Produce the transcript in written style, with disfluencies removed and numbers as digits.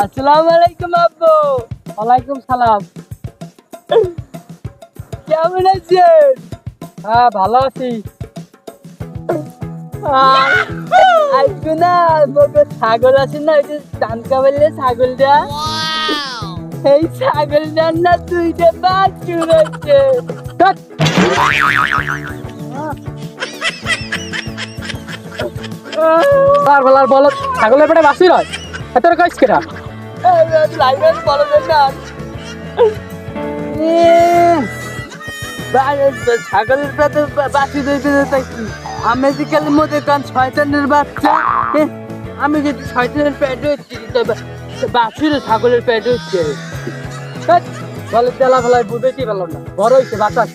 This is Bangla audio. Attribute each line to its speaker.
Speaker 1: আসসালামু আলাইকুম আব্বু।
Speaker 2: ওয়ালাইকুম সালাম।
Speaker 1: কেমন আছেন?
Speaker 2: হ্যাঁ, ভালো আছি।
Speaker 1: আজকে না বড় ছাগল আছে না, ওই যে টানকা বললে ছাগলটা, এই ছাগলটার না দুইটা বাছুর আছে।
Speaker 2: ধ্যাৎ, বারবার বলো ছাগলের পেটে বাসি রয়, এত কইস কেটা?
Speaker 1: লাইভের বলবেন না, ছাগলের পেটে বাছুর হইতে থাকি। আমি যে কাল মধ্যে কান শয়তানের বাচ্চা, আমি যদি শয়তানের পেটে হচ্ছি, বাছুর ছাগলের পেটে হচ্ছে।
Speaker 2: বলে তেলা ফেলায় বুঝেছি পেলাম না, বড় হয়েছে বাতাস।